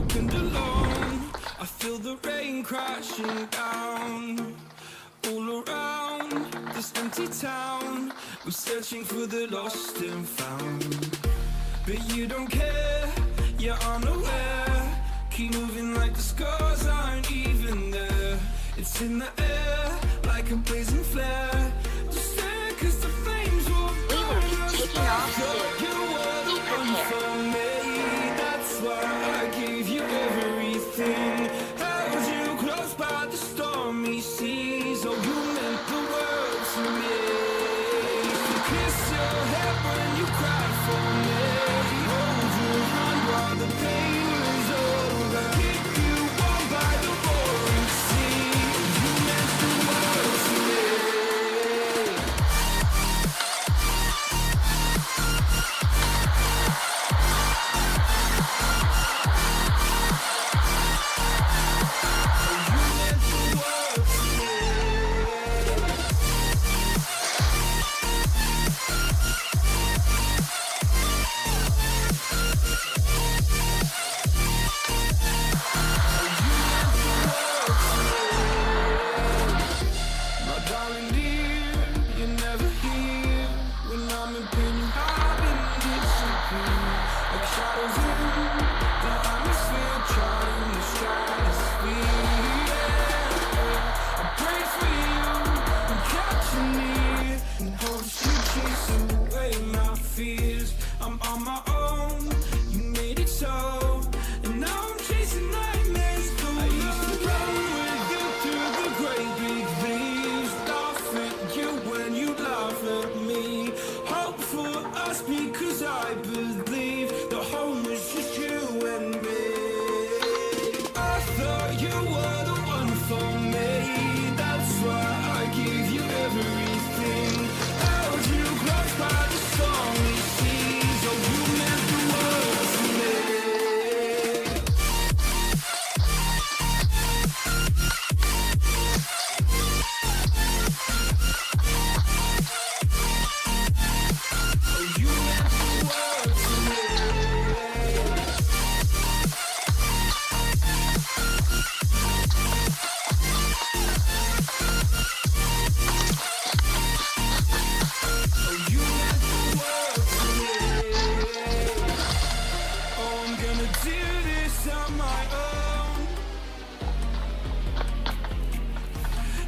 broken and alone. I feel the rain crashing down all around this empty town. I'm searching for the lost and found, but you don't care, you're unaware. Keep moving like the scars aren't even there. It's in the air like a blazing flare. Just stare 'cause the flames will burn us. Thought you were the one for me. That's why I gave you everything. Held you close by the stormy seas. Oh, you meant the world to me. To kiss your head when you cried for me. Hold your hand while the pain was over. Keep you warm by the roaring sea. You meant the world to me. I'm on my own, you made it so, and now I'm chasing nightmares. I used to run with you through the great big leaves, laugh at you when you laugh at me. Hope for us because I believe the home is just you and me. I thought you were the one for me. That's why I gave you everything. Held you close by the stormy seas. Oh, you meant the world to me. Oh, you meant the world to me. Oh, you meant the world to me. Oh, I'm gonna do this on my own.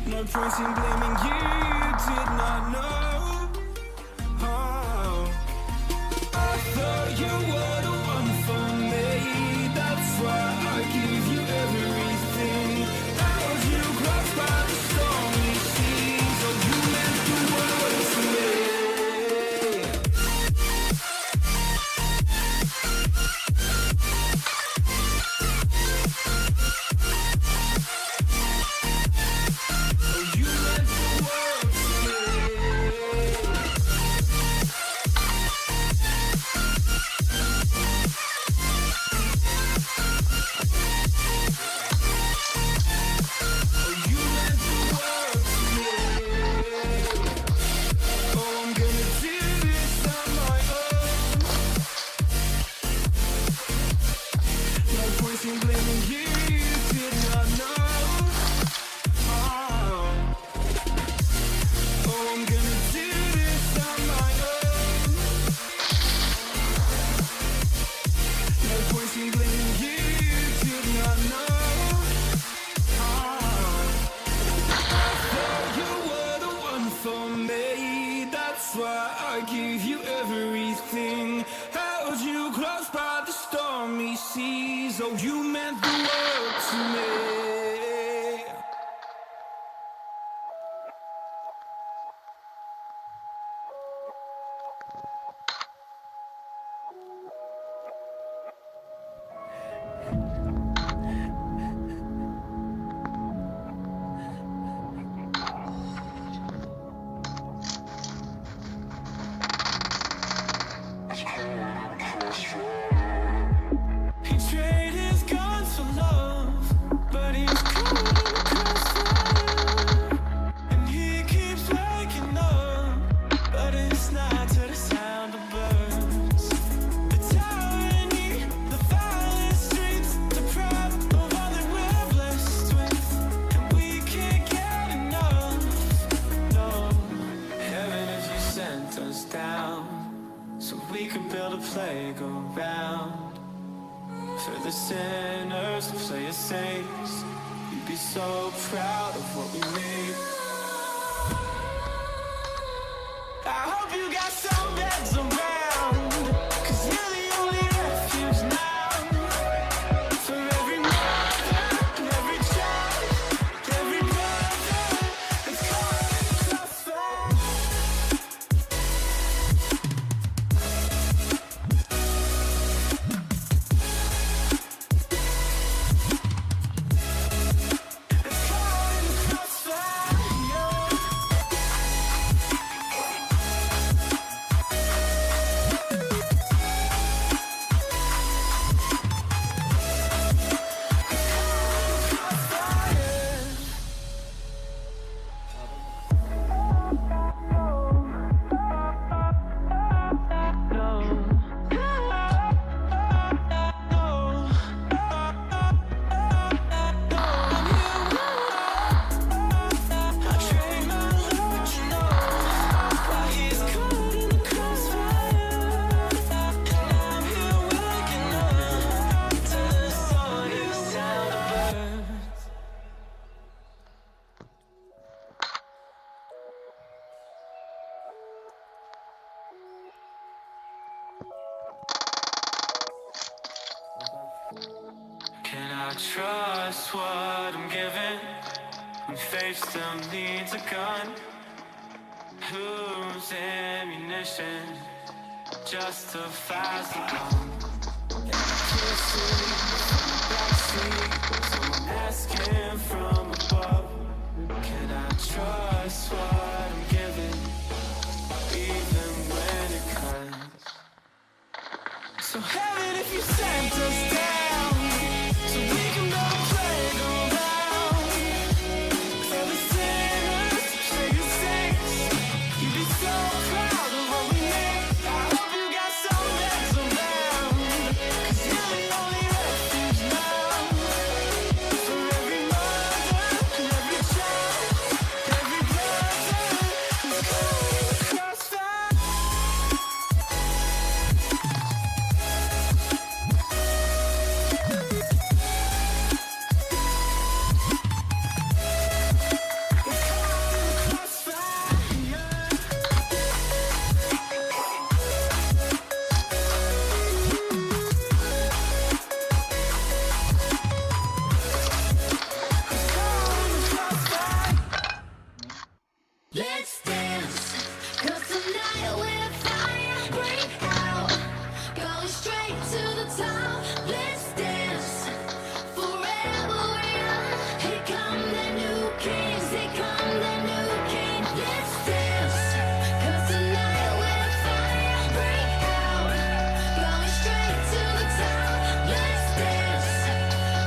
No point in blaming you, you did not know. Oh, I thought you were the one for me. That's why I gave you everything. Held you close by the stormy seas. Oh, you meant the world to me. Oh, you meant the world to me. Oh, you meant the world to me. Oh, I'm gonna do this on my own. No point in blaming you, you did not know. Oh, I'm gonna do this on my own. No point in blaming you, you did not know. Thought you were the one for me. That's why I gave you everything. Held you close by the stormy seas. Oh, you meant the world to me. He traded his guns for love, but playground for the sinners to play as saints. You'd be so proud of what we made. I hope you got some beds around, 'cause you're the only refuge now. For every mother and every child, every brother that's caught in the crossfire. Can I trust what I'm given when faith still needs a gun? Whose ammunition justifies the bomb? Can't see backseat, someone asking from above. Can I trust what I'm given, even when it cuts? So heaven, if you sent us down, so we can go play around for the sinners, play the saints. You'd be so proud of what we made. I hope you got some beds around, 'cause you're the only refuge now. For every mother and every child, every brother who's caught in the crossfire. Let's dance, 'cause tonight we're fire break out, going straight to the top. Let's dance, forever young. Here come the new kings, here come the new kings. Let's dance, 'cause tonight we're fire break out, going straight to the top. Let's dance,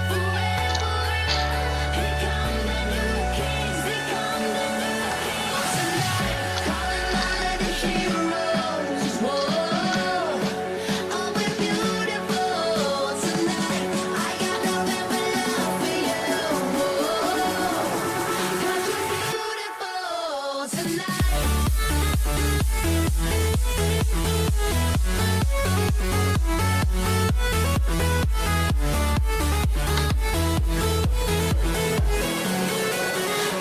forever young. Here come the new kings, here come the new kings. Tonight, calling all of the heroes. Whoa, oh, we're beautiful tonight. I got nothing but love for you. Whoa, 'cause you're beautiful tonight.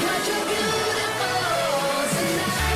Cause you're beautiful tonight.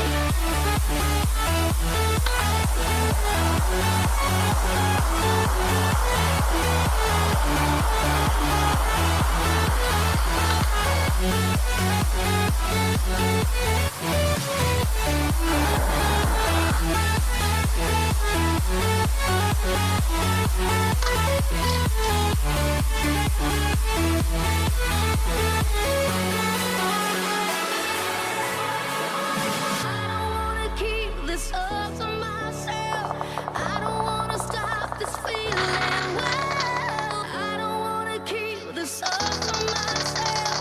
I don't wanna keep this up to myself. I don't wanna stop this feeling well. I don't wanna keep this up to myself.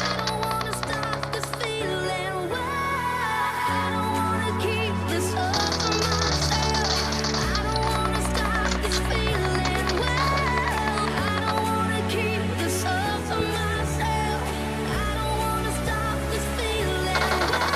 I don't wanna stop this feeling well. I don't wanna keep this up to myself. I don't wanna stop this feeling well. I don't wanna keep this up to myself. I don't wanna stop this feeling well.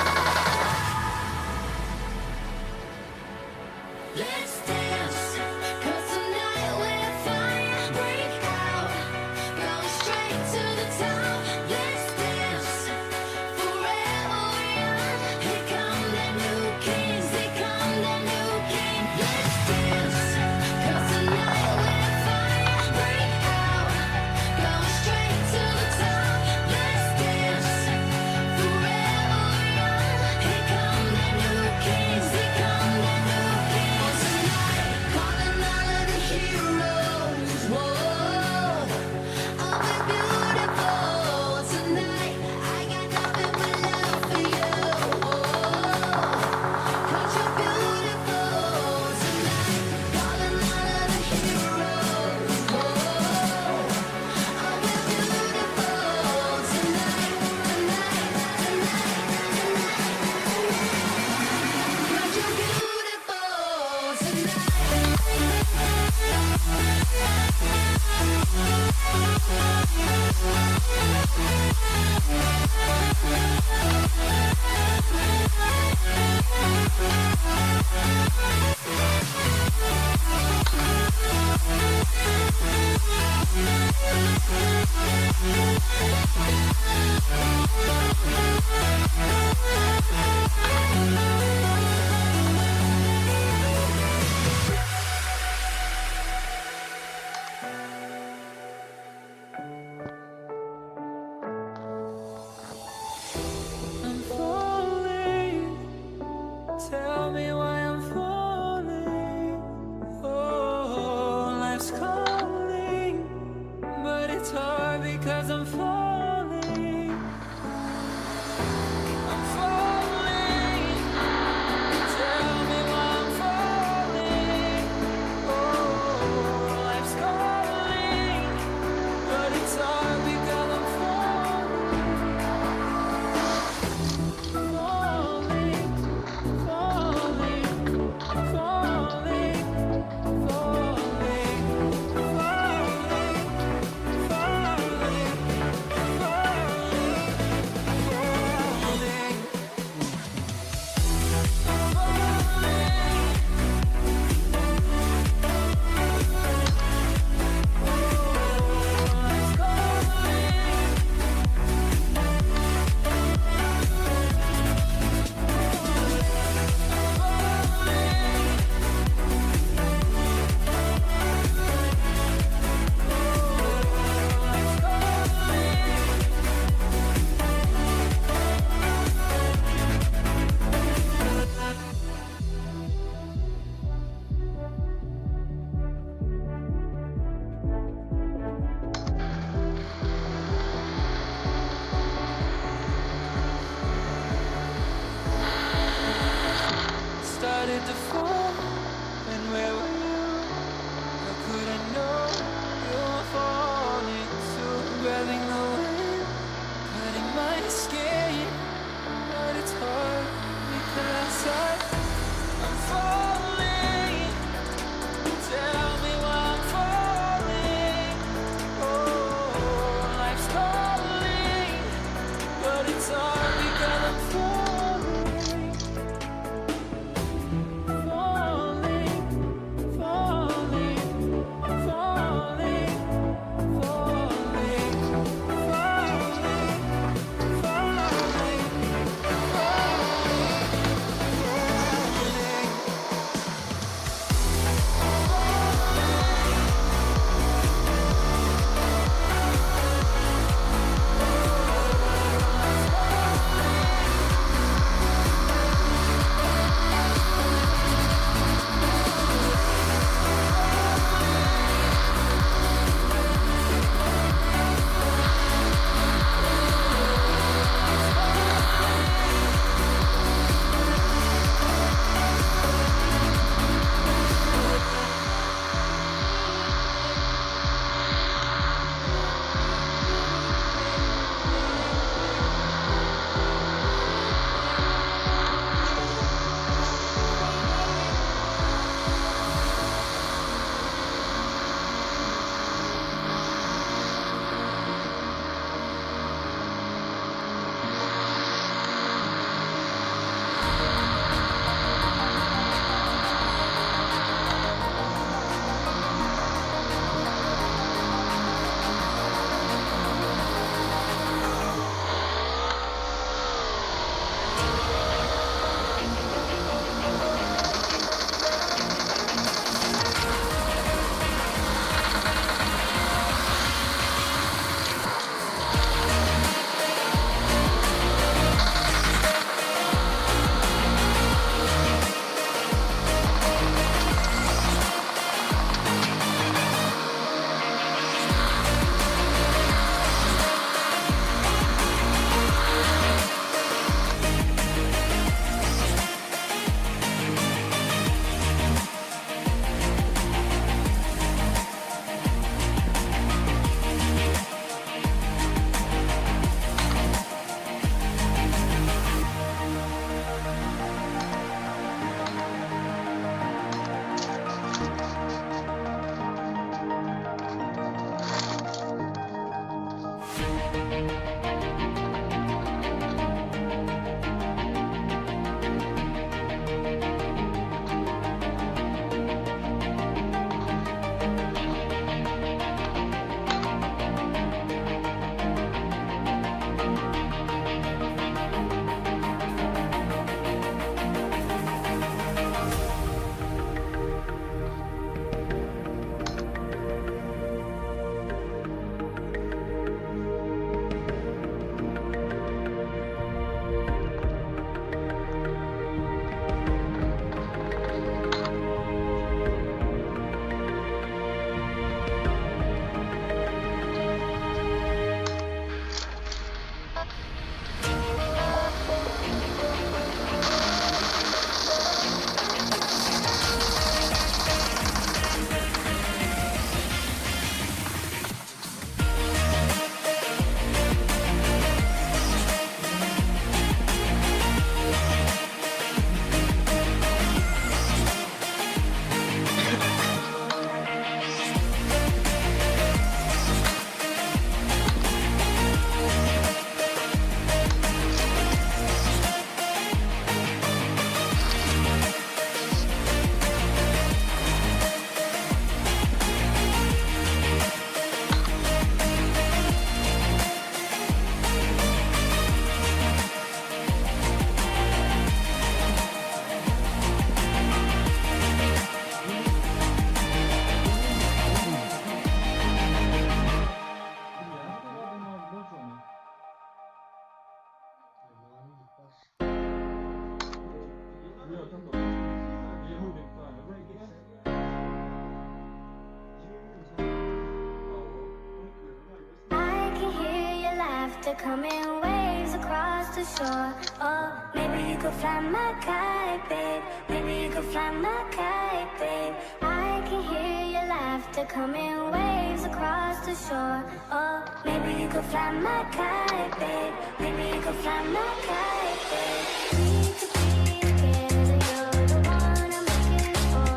I can hear your laughter coming waves across the shore. Oh, maybe you could fly my kite, babe. Maybe you could fly my kite, babe. I can hear your laughter coming waves across the shore. Oh, maybe you could fly my kite, babe. Maybe you could fly my kite, babe. We could be together, you're the one I'm looking for.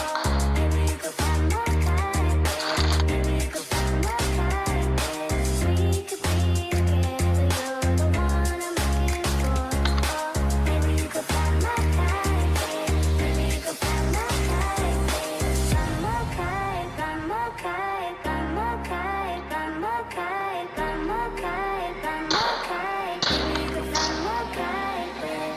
Oh, maybe you could fly my kite, babe. Maybe you could fly my kite, babe. We could be together, you're the one I'm looking for. Oh, maybe you could fly my kite, babe. Maybe you could fly my kite, babe. Fly my kite, fly my kite, fly my kite, fly my kite, fly my kite, fly my kite. Maybe you could fly my kite, babe.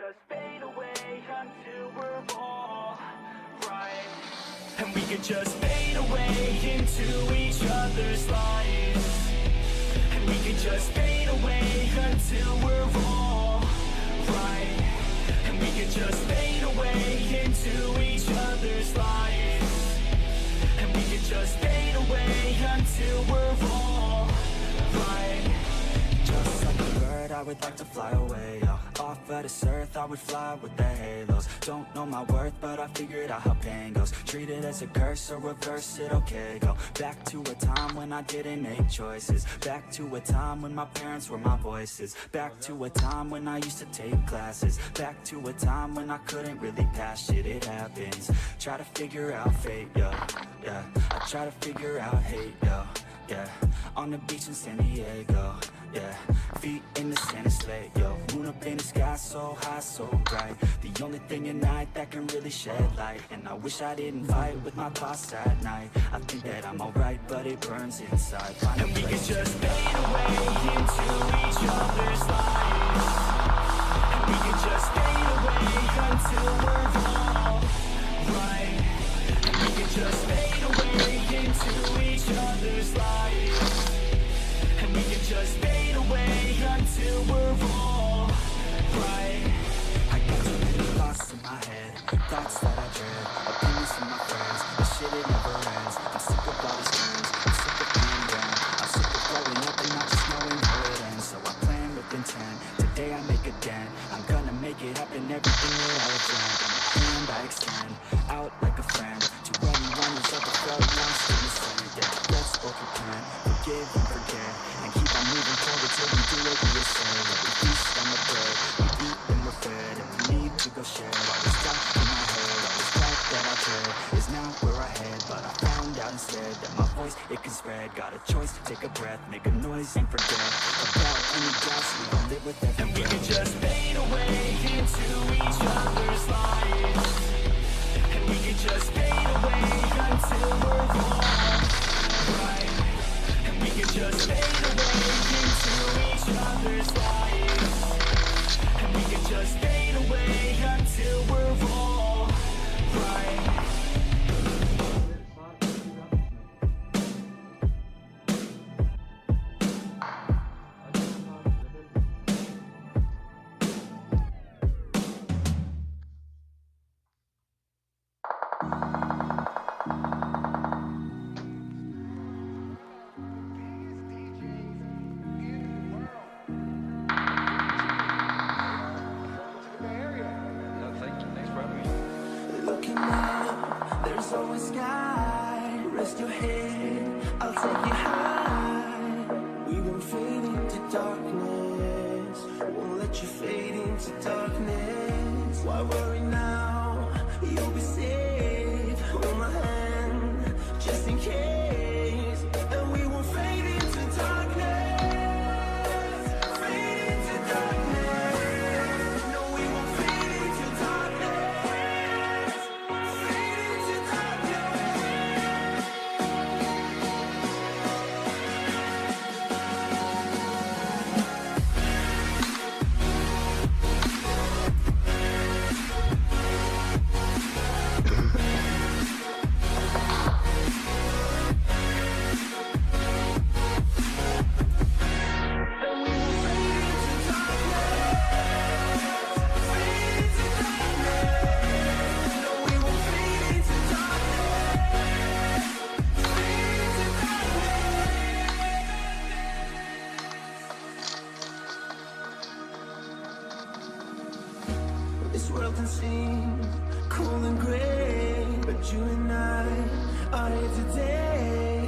just fade away until we're all right. And we could just fade away into each other's lives. And we could just fade away until we're all right. And we could just fade away into each other's lives. And we could just fade away until we're all right. Just like a bird, I would like to fly away, yo. Off of this earth, I would fly with the halos. Don't know my worth, but I figured out how pain goes. Treat it as a curse or reverse it, okay, go back to a time when I didn't make choices. Back to a time when my parents were my voices. Back to a time when I used to take classes. Back to a time when I couldn't really pass shit, it happens. Try to figure out fate, yo, yeah. I try to figure out hate, yo, yeah. On the beach in San Diego, yeah. Feet in the sand, it's late, yo. Moon up in the sky, so high, so bright. The only thing at night that can really shed light. And I wish I didn't fight with my thoughts at night. I think that I'm alright, but it burns inside. Find and we could just fade away into each other's lives. And we could just fade away until we're all right. And we could just fade away into each other's lives. And we could just fade away until we're all right. I got too many thoughts in my head, thoughts that I dread, opinions from my friends, the shit it never ends. I'm sick of all these friends, I'm sick of being down, I'm sick of growing up and not just knowing how it ends. So I plan with intent, today I make a dent, I'm gonna make it happen, everything that I have dreamt. I'm a hand I extend, out like a friend, to anyone who's ever felt lost in the sand. Yeah, let's both repent, forgive and forget, and keep on moving forward till we do what we say. Yeah, we feast on the bread, we eat and we're fed, and we need to go share. All this doubt in my head, all this doubt that I dread, is now where I head. But I found out instead that my voice, it can spread. Got a choice to take a breath, make a noise and forget about any doubts. We gon' live with every And we breath. could just fade away into each other's lives. And we could just fade away until we're all right. And we could just fade away into each other's lives. And we could just fade away until we're all right. Looking up, there's always sky. Rest your head, I'll take you high. We won't fade into darkness. Won't let you fade into darkness. Why worry now? You'll be safe. Hold my hand, just in case. And we won't fade into darkness. Fade into darkness. No, we won't fade into darkness. Fade into darkness. This world can seem cool and gray, but you and I are here today,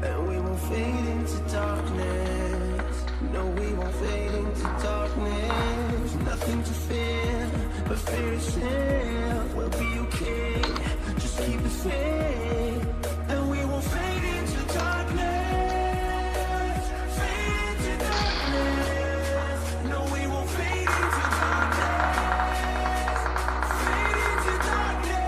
and we won't fade into darkness. No, we won't fade into darkness. Nothing to fear, but fear is still. We'll be okay, just keep the faith, and we won't fade into darkness. Fade into darkness. No, we won't fade into darkness. Fade into darkness.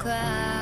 crowd.